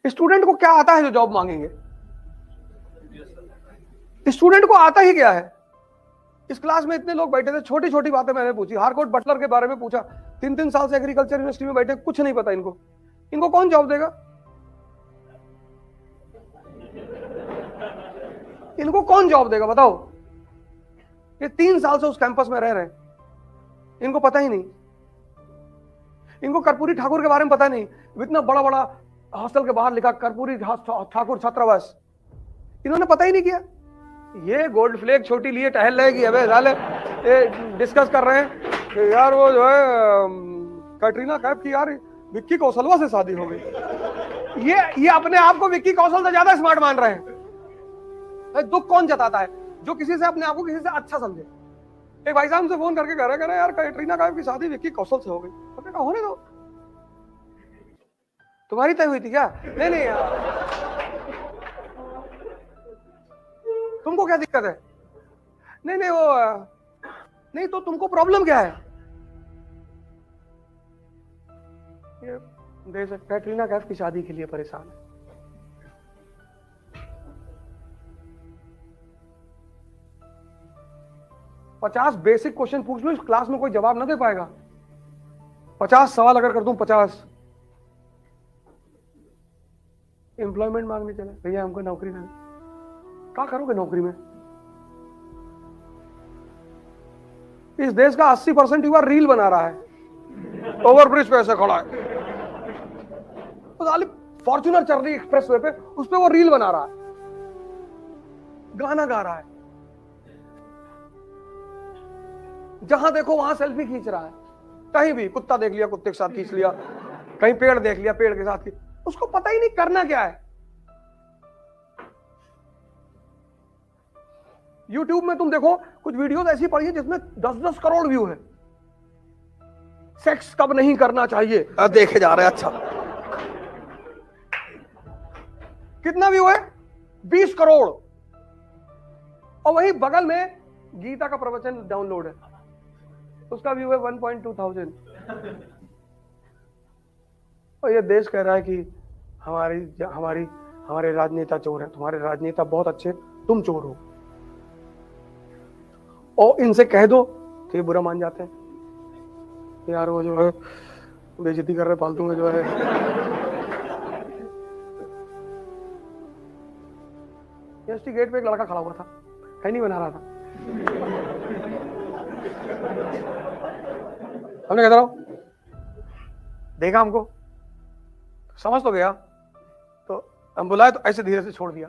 Student को क्या आता है जो जॉब मांगेंगे? स्टूडेंट को आता ही क्या है? इस क्लास में इतने लोग बैठे थे, छोटी छोटी बातें मैंने पूछी, हार्कोर्ट बटलर के बारे में पूछा, 3-3 साल से एग्रीकल्चर यूनिवर्सिटी में बैठे, कुछ नहीं पता इनको। इनको कौन जॉब देगा? इनको कौन जॉब देगा बताओ? ये 3 साल से उस कैंपस में रह रहे हैं, इनको पता ही नहीं। इनको कर्पूरी ठाकुर के बारे में पता नहीं। इतना बड़ा बड़ा हॉस्टल के बाहर लिखा कर्पूरी ठाकुर छात्रावास, इन्होंने पता ही नहीं किया। ये गोल्ड फ्लेग छोटी लिए टहल रहेगी, अबे साले ये डिस्कस कर रहे हैं कि यार वो जो है कैटरीना कैफ की यार विक्की कौशलवा से शादी हो गई। ये अपने आप को विक्की कौशल से ज्यादा स्मार्ट मान रहे हैं। दुख कौन जताता है? जो किसी से अपने आप को किसी से अच्छा समझे। एक भाई साहब से फोन करके कह रहे यार कैटरीना कैफ की शादी विक्की कौशल से हो गई। तो कहा होने दो, तुम्हारी तय हुई थी क्या? नहीं नहीं तुमको क्या दिक्कत है? नहीं नहीं वो नहीं, तो तुमको प्रॉब्लम क्या है? ये देख सकते कैटरीना कैफ की शादी के लिए परेशान है। पचास बेसिक क्वेश्चन पूछ लो, इस क्लास में कोई जवाब ना दे पाएगा। 50 सवाल अगर कर दूं, 50 एम्प्लॉयमेंट मांगने चले, भैया हमको नौकरी दें। क्या करोगे नौकरी में? इस देश का 80% युवा रील बना रहा है, ओवरब्रिज पे ऐसे खड़ा है, फॉर्च्यूनर चल रही एक्सप्रेस वे पे, उस पे वो रील बना रहा है, गाना गा रहा है, जहां देखो वहां सेल्फी खींच रहा है। कहीं भी कुत्ता देख लिया, कुत्ते के साथ खींच लिया, कहीं पेड़ देख लिया, पेड़ के साथ खींच। उसको पता ही नहीं करना क्या है। YouTube में तुम देखो कुछ वीडियोस ऐसी पड़ी है जिसमें 10-10 करोड़ व्यू है। सेक्स कब नहीं करना चाहिए, देखे जा रहे हैं। अच्छा, कितना व्यू है? 20 करोड़। और वही बगल में गीता का प्रवचन डाउनलोड है, उसका व्यू है 1.2 और ये देश कह रहा है कि हमारे राजनेता चोर हैं। तुम्हारे राजनेता बहुत अच्छे, तुम चोर हो। और इनसे कह दो कि बुरा मान जाते हैं। यार वो जो है बेइज्जती कर रहे फालतू में जो है। यूनिवर्सिटी गेट पे एक लड़का खड़ा हुआ था, कहीं नहीं बना रहा था। हमने कहता रहो, देखा हमको, समझ तो गया, तो हम बुलाए तो ऐसे धीरे से छोड़ दिया।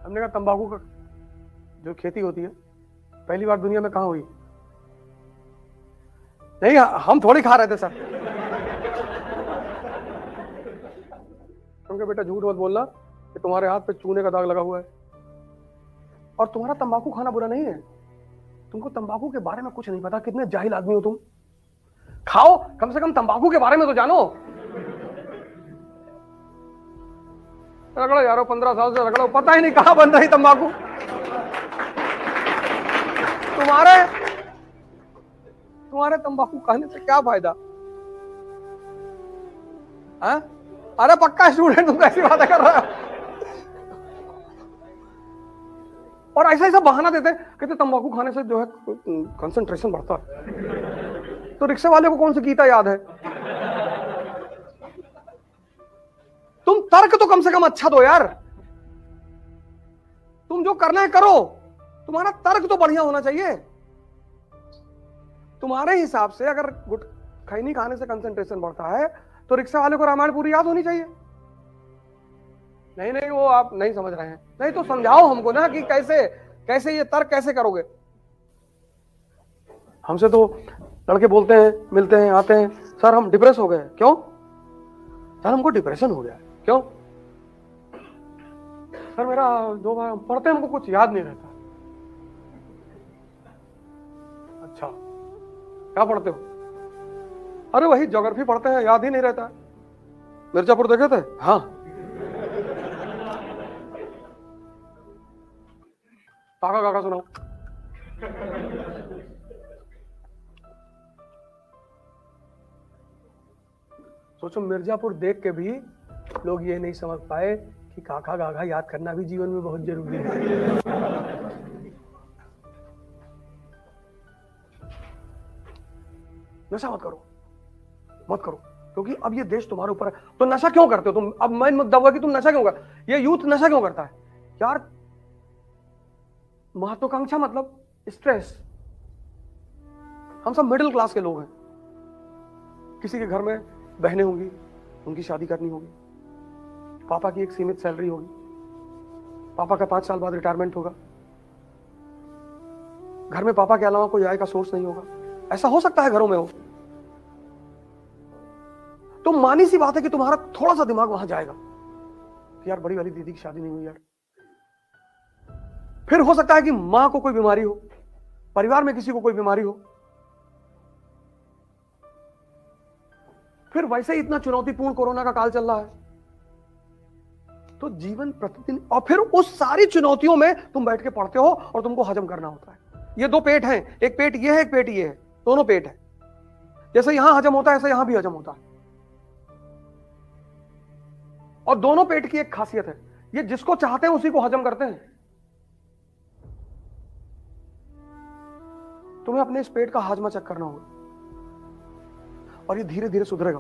हमने कहा तंबाकू का जो खेती होती है पहली बार दुनिया में कहां हुई? नहीं, हम थोड़ी खा रहे थे सर। क्योंकि बेटा झूठ मत बोलना कि तुम्हारे हाथ पे चूने का दाग लगा हुआ है। और तुम्हारा तंबाकू खाना बुरा नहीं है, तुमको तंबाकू के बारे में कुछ नहीं पता। कितने जाहिल आदमी हो तुम। खाओ, कम से कम तंबाकू के बारे में तो जानो। रगड़ो यारो, 15 साल से रगड़ो, पता ही नहीं कहां बन रही तंबाकू। तुम्हारे तंबाकू खाने से क्या फायदा? हाँ? अरे पक्का स्टूडेंट, तुम कैसी बातें कर रहे हो? और ऐसा ऐसा बहाना देते कहते तंबाकू खाने से जो है कंसंट्रेशन बढ़ता है। तो रिक्शे वाले को कौन सी गीता याद है? तुम तर्क तो कम से कम अच्छा दो यार। तुम जो करना है करो, तुम्हारा तर्क तो बढ़िया होना चाहिए। तुम्हारे हिसाब से अगर खैनी खाने से कंसंट्रेशन बढ़ता है तो रिक्शा वाले को रामायण पूरी याद होनी चाहिए। नहीं नहीं, वो आप नहीं समझ रहे हैं। नहीं तो समझाओ हमको ना कि कैसे ये तर्क कैसे करोगे। हमसे तो लड़के बोलते हैं, मिलते हैं, आते हैं, सर हम डिप्रेस हो गए। क्यों सर? हमको डिप्रेशन हो गया। क्यों सर? मेरा 2 बार हम पढ़ते हैं, हमको कुछ याद नहीं रहता। अच्छा, क्या पढ़ते हो? अरे वही ज्योग्राफी पढ़ते हैं, याद ही नहीं रहता। मिर्जापुर देखे थे? हाँ। काका काका सुनाओ। सोचो मिर्जापुर देख के भी लोग ये नहीं समझ पाए कि काका गागा याद करना भी जीवन में बहुत जरूरी है। नशा मत करो, मत करो, क्योंकि अब ये देश तुम्हारे ऊपर है। तो नशा क्यों करते हो तुम? अब मैं मुद्दा हुआ कि तुम नशा क्यों कर, ये यूथ नशा क्यों करता है यार? महत्वाकांक्षा मतलब स्ट्रेस। हम सब मिडिल क्लास के लोग हैं। किसी के घर में बहनें होंगी, उनकी शादी करनी होगी, पापा की एक सीमित सैलरी होगी, पापा का 5 साल बाद रिटायरमेंट होगा, घर में पापा के अलावा कोई आय का सोर्स नहीं होगा। ऐसा हो सकता है घरों में हो, तो मानी सी बात है कि तुम्हारा थोड़ा सा दिमाग वहां जाएगा कि यार बड़ी वाली दीदी की शादी नहीं हुई यार। फिर हो सकता है कि मां को कोई बीमारी हो, परिवार में किसी को कोई बीमारी हो। फिर वैसे ही इतना चुनौतीपूर्ण कोरोना का काल चल रहा है, तो जीवन प्रतिदिन, और फिर उस सारी चुनौतियों में तुम बैठ के पढ़ते हो और तुमको हजम करना होता है। ये दो पेट हैं, एक पेट ये है, एक पेट ये है, दोनों पेट है। जैसे यहां हजम होता है ऐसे यहां भी हजम होता है। और दोनों पेट की एक खासियत है, ये जिसको चाहते हैं उसी को हजम करते हैं। तुम्हें अपने इस पेट का हाजमा चेक करना होगा, और ये धीरे धीरे सुधरेगा।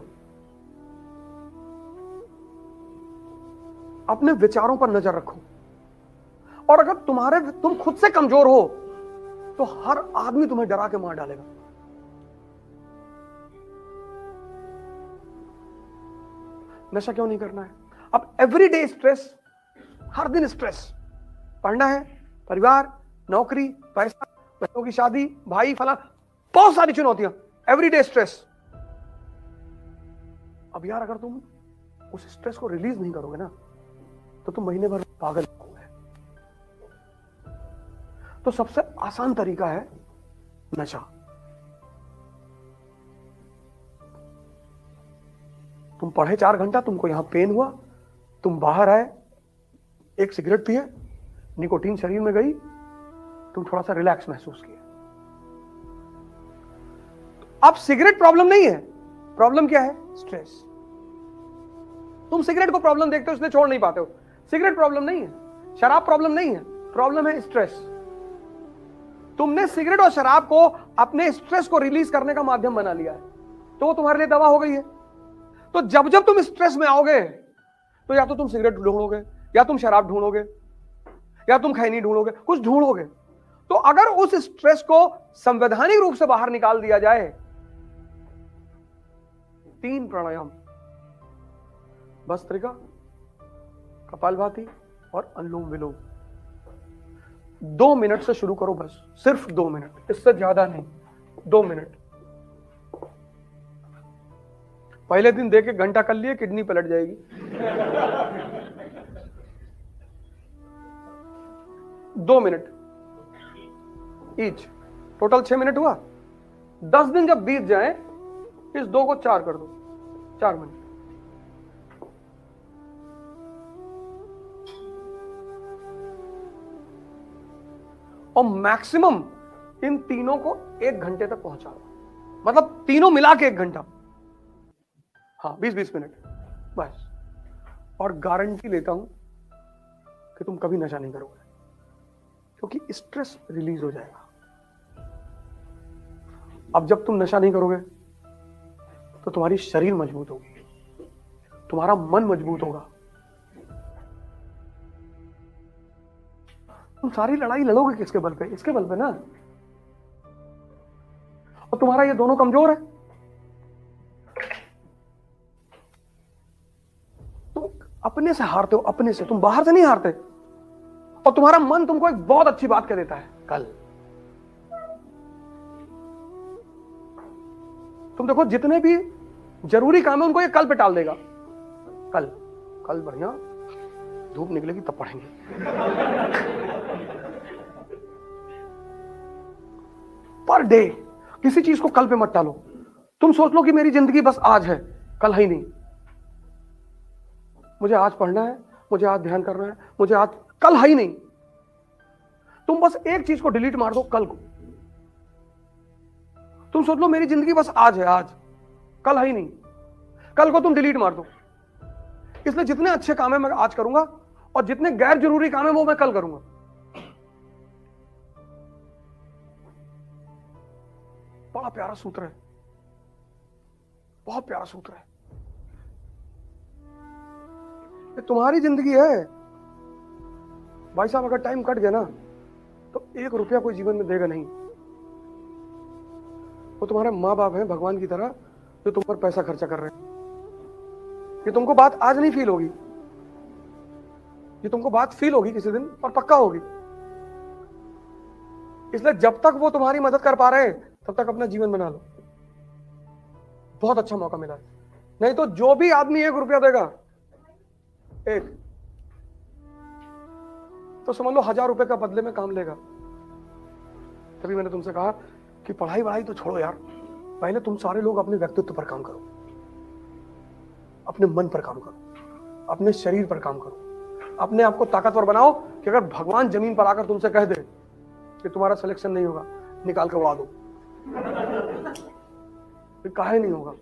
अपने विचारों पर नजर रखो, और अगर तुम खुद से कमजोर हो तो हर आदमी तुम्हें डरा के मार डालेगा। नशा क्यों नहीं करना है? अब एवरीडे स्ट्रेस, हर दिन स्ट्रेस, पढ़ना है, परिवार, नौकरी, पैसा, बच्चों की शादी, भाई फला, बहुत सारी चुनौतियां, एवरीडे स्ट्रेस। अब यार अगर तुम उस स्ट्रेस को रिलीज नहीं करोगे ना, तो तुम महीने भर पागल होगे। तो सबसे आसान तरीका है नशा। तुम पढ़े 4 घंटा, तुमको यहां पेन हुआ, तुम बाहर आए, एक सिगरेट पिए, निकोटीन शरीर में गई, तुम थोड़ा सा रिलैक्स महसूस किया। अब सिगरेट प्रॉब्लम नहीं है, प्रॉब्लम क्या है? स्ट्रेस। तुम सिगरेट को प्रॉब्लम देखते हो इसलिए छोड़ नहीं पाते हो। सिगरेट प्रॉब्लम नहीं है, शराब प्रॉब्लम नहीं है, प्रॉब्लम है स्ट्रेस। तुमने सिगरेट और शराब को अपने स्ट्रेस को रिलीज करने का माध्यम बना लिया है, तो वो तुम्हारे लिए दवा हो गई है। तो जब जब तुम स्ट्रेस में आओगे, तो या तो तुम सिगरेट ढूंढोगे, या तुम शराब ढूंढोगे, या तुम खैनी ढूंढोगे, कुछ ढूंढोगे। तो अगर उस स्ट्रेस को संवैधानिक रूप से बाहर निकाल दिया जाए, 3 प्राणायाम, भस्त्रिका, कपालभाति और अनुलोम विलोम, 2 मिनट से शुरू करो, बस सिर्फ 2 मिनट, इससे ज्यादा नहीं, 2 मिनट। पहले दिन देके घंटा कर लिए, किडनी पलट जाएगी। 2 मिनट ईच, टोटल 6 मिनट हुआ। 10 दिन जब बीत जाए, इस 2 को 4 कर दो, 4 मिनट। और मैक्सिमम इन तीनों को 1 घंटे तक पहुंचा दो, मतलब तीनों मिला के 1 घंटा, हाँ 20-20 मिनट बस। और गारंटी लेता हूं कि तुम कभी नशा नहीं करोगे, क्योंकि स्ट्रेस रिलीज हो जाएगा। अब जब तुम नशा नहीं करोगे तो तुम्हारी शरीर मजबूत होगी, तुम्हारा मन मजबूत होगा। तुम सारी लड़ाई लड़ोगे किसके बल पे? इसके बल पे ना। और तुम्हारा ये दोनों कमजोर है। तुम अपने से हारते हो, अपने से, तुम बाहर से नहीं हारते। और तुम्हारा मन तुमको एक बहुत अच्छी बात कह देता है, कल। तुम देखो जितने भी जरूरी काम है उनको ये कल पे टाल देगा। कल, कल बढ़िया धूप निकलेगी तब पढ़ेंगे। पर डे किसी चीज को कल पे मत टालो। तुम सोच लो कि मेरी जिंदगी बस आज है, कल है ही नहीं। मुझे आज पढ़ना है, मुझे आज ध्यान करना है, मुझे आज, कल है ही नहीं। तुम बस एक चीज को डिलीट मार दो, कल को। तुम सोच लो मेरी जिंदगी बस आज है, आज, कल है ही नहीं। कल को तुम डिलीट मार दो। इसलिए जितने अच्छे काम है मैं आज करूंगा और जितने गैर जरूरी काम है वो मैं कल करूंगा। बड़ा प्यारा सूत्र है, बहुत प्यारा सूत्र है। ये तुम्हारी जिंदगी है भाई साहब। अगर टाइम कट गया ना तो 1 रुपया कोई जीवन में देगा नहीं। वो तुम्हारे माँ बाप हैं भगवान की तरह जो तुम पर पैसा खर्चा कर रहे हैं। ये तुमको बात आज नहीं फील होगी, ये तुमको बात फील होगी किसी दिन और पक्का होगी। इसलिए जब तक वो तुम्हारी मदद कर पा रहे हैं तब तक अपना जीवन बना लो। बहुत अच्छा मौका मिला है। नहीं तो जो भी आदमी 1 रुपया देगा, एक, तो समझ लो 1000 रुपए का बदले में काम लेगा। तभी मैंने तुमसे कहा कि पढ़ाई वढ़ाई तो छोड़ो यार, पहले तुम सारे लोग अपने व्यक्तित्व पर काम करो, अपने मन पर काम करो, अपने शरीर पर काम करो, अपने आप को ताकतवर बनाओ कि अगर भगवान जमीन पर आकर तुमसे कह दे कि तुम्हारा सिलेक्शन नहीं होगा, निकाल कर उड़ा दो, फिर काहे नहीं होगा।